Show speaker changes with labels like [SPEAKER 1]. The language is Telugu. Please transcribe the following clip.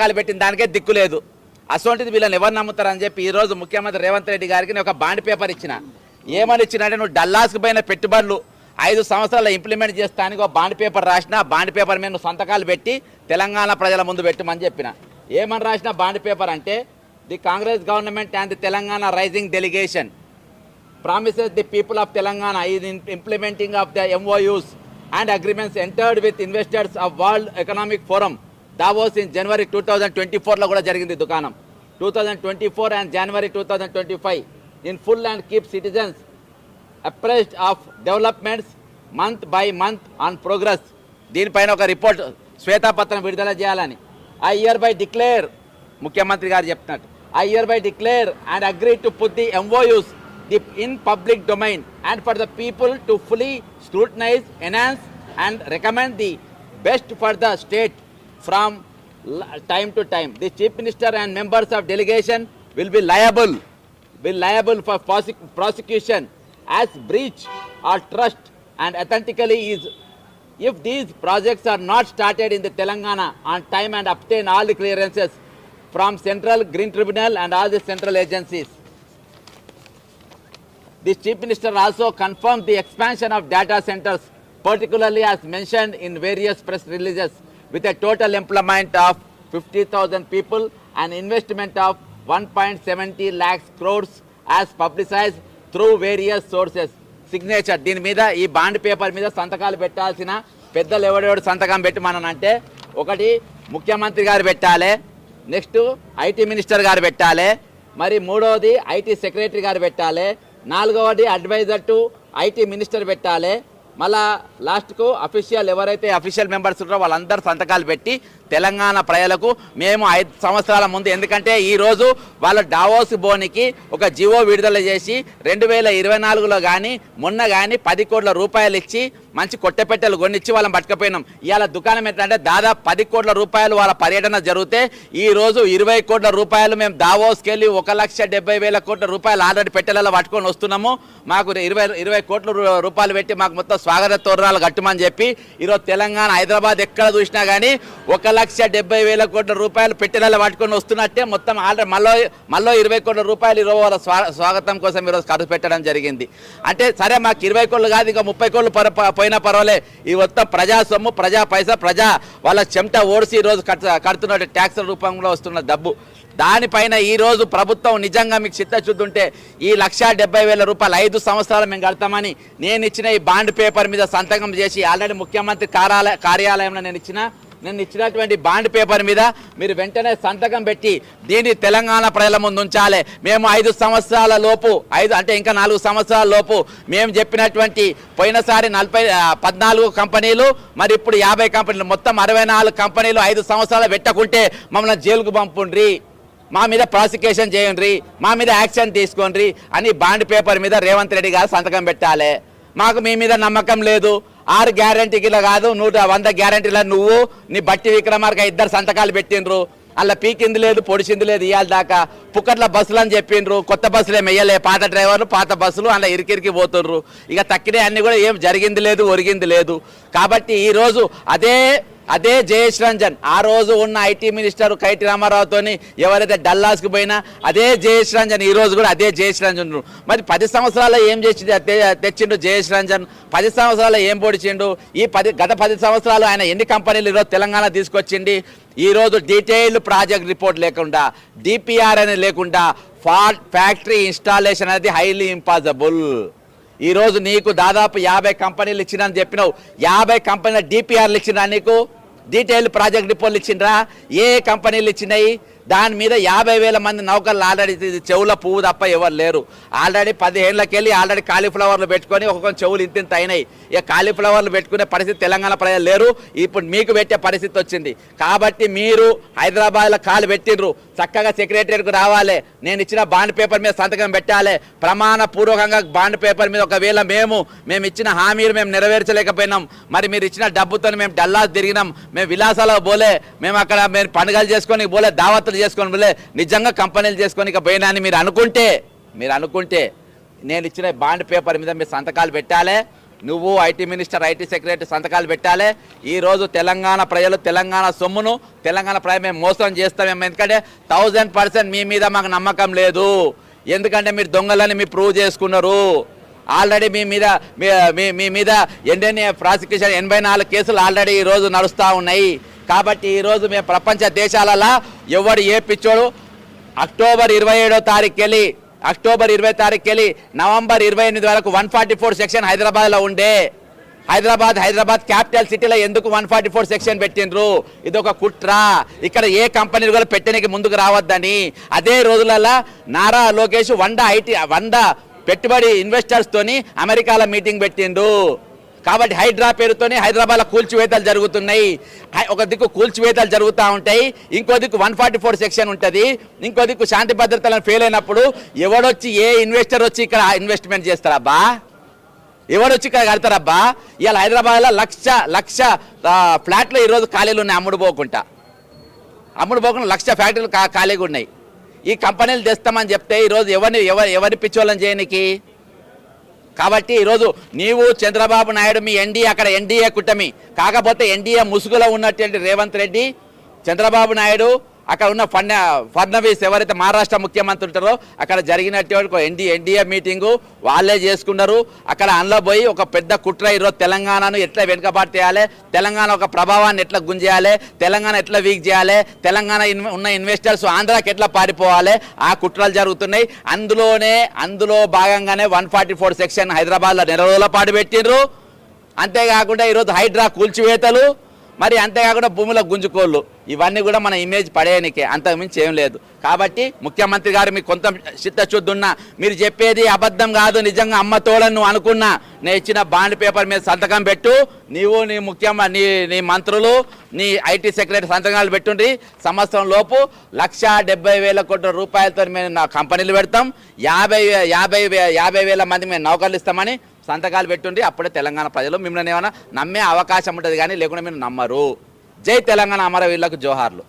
[SPEAKER 1] కాలు పెట్టిన దానికే దిక్కు లేదు. అసోంటిది వీళ్ళని ఎవరు నమ్ముతారని చెప్పి ఈరోజు ముఖ్యమంత్రి రేవంత్ రెడ్డి గారికి నేను ఒక బాండ్ పేపర్ ఇచ్చిన. ఏమని ఇచ్చినంటే నువ్వు డల్లాస్కి పోయిన పెట్టుబడులు 5 సంవత్సరాలు ఇంప్లిమెంట్ చేస్తానికి ఒక బాండ్ పేపర్ రాసిన. బాండ్ పేపర్ మీద నువ్వు సంతకాలు పెట్టి తెలంగాణ ప్రజల ముందు పెట్టమని చెప్పిన. ఏమని రాసిన బాండ్ పేపర్ అంటే the Congress government and the Telangana rising delegation promises the people of Telangana is in implementing of the MOUs and agreements entered with investors of World Economic Forum Davos in January 2024 లో కూడా జరిగింది దుకాణం 2024 and January 2025 in full and keep citizens apprised of developments month by month on progress. దీనిపైన ఒక రిపోర్ట్ శ్వేతపత్రం విడుదల చేయాలని I hereby declare ముఖ్యమంత్రి గారు చెప్తున్నట్టు I hereby declare and agree to put the MOUs in public domain and for the people to fully scrutinize, enhance and recommend the best for the state from time to time. The Chief Minister and members of delegation will be liable for prosecution as breach or trust and authentically is if these projects are not started in the Telangana on time and obtain all the clearances from Central Green Tribunal and all the central agencies. The Chief Minister also confirmed the expansion of data centers, particularly as mentioned in various press releases, with a total employment of 50,000 people and investment of 1.70 lakhs crores as publicized through various sources. Signature. దీని మీద ఈ బాండ్ పేపర్ మీద సంతకాలు పెట్టాల్సిన పెద్దలు ఎవడెవడు సంతకం పెట్టమనంటే ఒకటి ముఖ్యమంత్రి గారు పెట్టాలి, నెక్స్ట్ ఐటీ మినిస్టర్ గారు పెట్టాలి, మరి మూడవది ఐటీ సెక్రటరీ గారు పెట్టాలి, నాలుగవది అడ్వైజర్ టు ఐటీ మినిస్టర్ పెట్టాలి, మళ్ళా లాస్ట్కు అఫీషియల్ ఎవరైతే అఫీషియల్ మెంబర్స్ ఉన్నారో వాళ్ళందరూ సంతకాలు పెట్టి తెలంగాణ ప్రజలకు మేము 5 సంవత్సరాల ముందు ఎందుకంటే ఈరోజు వాళ్ళ డావోస్ బోనికి ఒక జివో విడుదల చేసి 2024లో కానీ మొన్న కానీ 10 కోట్ల రూపాయలు ఇచ్చి మంచి కొట్టెపెట్టెలు కొనిచ్చి వాళ్ళని పట్టుకపోయినాం. ఇవాళ దుకాణం ఏంటంటే దాదాపు 10 కోట్ల రూపాయలు వాళ్ళ పర్యటన జరిగితే ఈరోజు 20 కోట్ల రూపాయలు మేము దావోస్కి వెళ్ళి 1,70,000 కోట్ల రూపాయలు ఆల్రెడీ పెట్టెలలో పట్టుకొని వస్తున్నాము. మాకు 20 కోట్ల రూపాయలు పెట్టి మాకు మొత్తం స్వాగత తోరణాలు కట్టమని చెప్పి ఈరోజు తెలంగాణ హైదరాబాద్ ఎక్కడ చూసినా కానీ 1,70,000 కోట్ల రూపాయలు పెట్టెలలో పట్టుకొని వస్తున్నట్టే మొత్తం ఆల్రెడీ మళ్ళీ 20 కోట్ల రూపాయలు ఈరోజు వాళ్ళ స్వాగతం కోసం ఈరోజు ఖర్చు పెట్టడం జరిగింది. అంటే సరే మాకు 20 కోట్లు కాదు ఇంకా 30 కోట్లు పోయినా పర్వాలే, ఈ మొత్తం ప్రజా సొమ్ము ప్రజా పైసా ప్రజా వాళ్ళ చెమట ఓడిసి ఈరోజు కడుతున్న ట్యాక్స్ రూపంలో వస్తున్న డబ్బు దానిపైన ఈరోజు ప్రభుత్వం నిజంగా మీకు చిత్తశుద్ధి ఉంటే ఈ 1,70,000 రూపాయలు 5 సంవత్సరాలు మేము కడతామని నేను ఇచ్చిన ఈ బాండ్ పేపర్ మీద సంతకం చేసి ఆల్రెడీ ముఖ్యమంత్రి కార్యాలయంలో నేను ఇచ్చినటువంటి బాండ్ పేపర్ మీద మీరు వెంటనే సంతకం పెట్టి దీన్ని తెలంగాణ ప్రజల ముందు ఉంచాలి. మేము 5 సంవత్సరాల లోపు అంటే ఇంకా 4 సంవత్సరాల లోపు మేము చెప్పినటువంటి పోయినసారి 14 కంపెనీలు మరి ఇప్పుడు 50 కంపెనీలు మొత్తం 64 కంపెనీలు 5 సంవత్సరాలు పెట్టకుంటే మమ్మల్ని జైలుకు పంపుండ్రి, మా మీద ప్రాసిక్యూషన్ చేయండి, మా మీద యాక్షన్ తీసుకోండి అని బాండ్ పేపర్ మీద రేవంత్ రెడ్డి గారు సంతకం పెట్టాలి. మాకు మీ మీద నమ్మకం లేదు. 6 గ్యారంటీల కాదు 100 గ్యారంటీల నువ్వు నీ బట్టి విక్రమార్క 2 సంతకాలు పెట్టిండ్రు. అలా పీకింది లేదు పొడిచింది లేదు. ఇవాళ దాకా పుక్కట్ల బస్సులు అని చెప్పిండ్రు, కొత్త బస్సులు ఏమి వేయలే, పాత డ్రైవర్లు పాత బస్సులు అలా ఇరికిరికి పోతుండ్రు. ఇక తక్కినే అన్ని కూడా ఏం జరిగింది లేదు ఒరిగింది లేదు. కాబట్టి ఈరోజు అదే జయేష్ రంజన్ ఆ రోజు ఉన్న ఐటీ మినిస్టర్ కైటి రామారావుతో ఎవరైతే డల్లాస్కి పోయినా అదే జయేష్ రంజన్ ఈ రోజు కూడా అదే జయేష్ రంజన్. మరి 10 సంవత్సరాల్లో ఏం చేసి తెచ్చిండు జయేష్ రంజన్? 10 సంవత్సరాల్లో ఏం పొడిచిండు? గత 10 సంవత్సరాలు ఆయన ఎన్ని కంపెనీలు ఈరోజు తెలంగాణ తీసుకొచ్చింది? ఈరోజు డీటెయిల్డ్ ప్రాజెక్ట్ రిపోర్ట్ లేకుండా డిపిఆర్ అనేది లేకుండా ఫ్యాక్టరీ ఇన్స్టాలేషన్ అనేది హైలీ ఇంపాసిబుల్. ఈరోజు నీకు దాదాపు 50 కంపెనీలు ఇచ్చినని చెప్పినావు. 50 కంపెనీల డిపిఆర్లు ఇచ్చినా, నీకు డీటెయిల్ ప్రాజెక్ట్ రిపోర్ట్లు ఇచ్చిండ్రా? ఏ కంపెనీలు ఇచ్చినాయి? దాని మీద 50,000 మంది నౌకర్లు ఆల్రెడీ చెవుల పువ్వు తప్ప ఎవరు లేరు. ఆల్రెడీ 10 ఏళ్ళకి వెళ్ళి ఆల్రెడీ కాలీఫ్లవర్లు పెట్టుకొని ఒక్కొక్క చెవులు ఇంత అయినాయి. ఇక కాలీఫ్లవర్లు పెట్టుకునే పరిస్థితి తెలంగాణ ప్రజలు లేరు. ఇప్పుడు మీకు పెట్టే పరిస్థితి వచ్చింది. కాబట్టి మీరు హైదరాబాద్లో కాలు పెట్టిండ్రు, చక్కగా సెక్రటరీకి రావాలి, నేను ఇచ్చిన బాండ్ పేపర్ మీద సంతకం పెట్టాలి. ప్రమాణపూర్వకంగా బాండ్ పేపర్ మీద ఒకవేళ మేము ఇచ్చిన హామీలు మేము నెరవేర్చలేకపోయినాం, మరి మీరు ఇచ్చిన డబ్బుతో మేము డల్లాస్ తిరిగినాం, మేము విలాసాలకు పోలే, మేము అక్కడ మేము పండుగలు చేసుకొని పోలే, దావత్తులు చేసుకొని పోలే, నిజంగా కంపెనీలు చేసుకొని ఇక పోయినా అని మీరు అనుకుంటే నేను ఇచ్చిన బాండ్ పేపర్ మీద మీరు సంతకాలు పెట్టాలి. నువ్వు ఐటీ మినిస్టర్, ఐటీ సెక్రటరీ సంతకాలు పెట్టాలి. ఈరోజు తెలంగాణ ప్రజలు తెలంగాణ సొమ్మును తెలంగాణ ప్రజలు మేము మోసం చేస్తామేమో. ఎందుకంటే 1000% మీ మీద మాకు నమ్మకం లేదు. ఎందుకంటే మీరు దొంగలని మీరు ప్రూవ్ చేసుకున్నారు. ఆల్రెడీ మీ మీద ఎన్డీఏ ప్రాసిక్యూషన్ 84 కేసులు ఆల్రెడీ ఈరోజు నడుస్తూ ఉన్నాయి. కాబట్టి ఈరోజు మేము ప్రపంచ దేశాలలో ఎవడు ఏ పిచ్చోడు అక్టోబర్ 27వ తారీఖు వెళ్ళి నవంబర్ 28 వరకు 144 సెక్షన్ హైదరాబాద్లో ఉండే. హైదరాబాద్ క్యాపిటల్ సిటీలో ఎందుకు 144 సెక్షన్ పెట్టిండ్రు? ఇది ఒక కుట్ర. ఇక్కడ ఏ కంపెనీలు కూడా పెట్టడానికి ముందుకు రావద్దని. అదే రోజులలో నారా లోకేష్ 100 పెట్టుబడి ఇన్వెస్టర్స్ తోని అమెరికాలో మీటింగ్ పెట్టిండు. కాబట్టి హైడ్రా పేరుతోని హైదరాబాద్లో కూల్చివేతలు జరుగుతున్నాయి. ఒక దిక్కు కూల్చివేతలు జరుగుతూ ఉంటాయి, ఇంకో దిక్కు 144 సెక్షన్ ఉంటుంది, ఇంకో దిక్కు శాంతి భద్రతలను ఫెయిల్ అయినప్పుడు ఎవడొచ్చి ఏ ఇన్వెస్టర్ వచ్చి ఇక్కడ ఇన్వెస్ట్మెంట్ చేస్తారబ్బా? ఎవడొచ్చి ఇక్కడ కడతారబ్బా? ఇవాళ హైదరాబాద్లో లక్ష ఫ్లాట్లు ఈరోజు ఖాళీలు ఉన్నాయి. అమ్ముడు పోకుండా 1,00,000 ఫ్యాక్టరీలు ఖాళీగా ఉన్నాయి. ఈ కంపెనీలు తెస్తామని చెప్తే ఈరోజు ఎవరి పిచ్చోళ్ళని చేయనికి? కాబట్టి ఈరోజు నీవు చంద్రబాబు నాయుడు మీ అక్కడ ఎన్డీఏ కూటమి, కాకపోతే ఎన్డీఏ ముసుగులో ఉన్నటువంటి రేవంత్ రెడ్డి, చంద్రబాబు నాయుడు, అక్కడ ఉన్న ఫడ్నవీస్ ఎవరైతే మహారాష్ట్ర ముఖ్యమంత్రి ఉంటారో అక్కడ జరిగినటువంటి ఎన్డీఏ మీటింగు వాళ్ళే చేసుకున్నారు. అక్కడ అందులో పోయి ఒక పెద్ద కుట్ర ఈరోజు తెలంగాణను ఎట్లా వెనుకబాటు చేయాలి, తెలంగాణ ఒక ప్రభావాన్ని ఎట్లా గుంజేయాలి, తెలంగాణ ఎట్లా వీక్ చేయాలి, తెలంగాణ ఉన్న ఇన్వెస్టర్స్ ఆంధ్రాకి ఎట్లా పారిపోవాలి, ఆ కుట్రలు జరుగుతున్నాయి. అందులో భాగంగానే 144 సెక్షన్ హైదరాబాద్లో నెల రోజుల పాటు పెట్టిండ్రు. అంతేకాకుండా ఈరోజు హైడ్రా కూల్చివేతలు, మరి అంతేకాకుండా భూముల గుంజుకోళ్ళు, ఇవన్నీ కూడా మన ఇమేజ్ పడేయనికే, అంతకుమించి ఏం లేదు. కాబట్టి ముఖ్యమంత్రి గారు మీకు కొంత చిత్తశుద్ధి ఉన్నా, మీరు చెప్పేది అబద్ధం కాదు, నిజంగా అమ్మ తోడని నువ్వు అనుకున్నా, నేను ఇచ్చిన బాండ్ పేపర్ మీద సంతకం పెట్టు. నీవు నీ మంత్రులు, నీ ఐటీ సెక్రటరీ సంతకాలు పెట్టుండ్రి. సంవత్సరం లోపు 1,70,000 కోట్ల రూపాయలతో మేము నా కంపెనీలు పెడతాం, 50,000 మంది మేము నౌకర్లు ఇస్తామని సంతకాలు పెట్టుండి. అప్పుడే తెలంగాణ ప్రజలు మిమ్మల్ని ఏమైనా నమ్మే అవకాశం ఉంటుంది, కానీ లేకుండా మీరు నమ్మరు. జై తెలంగాణ, అమరవీరులకు జోహార్లు.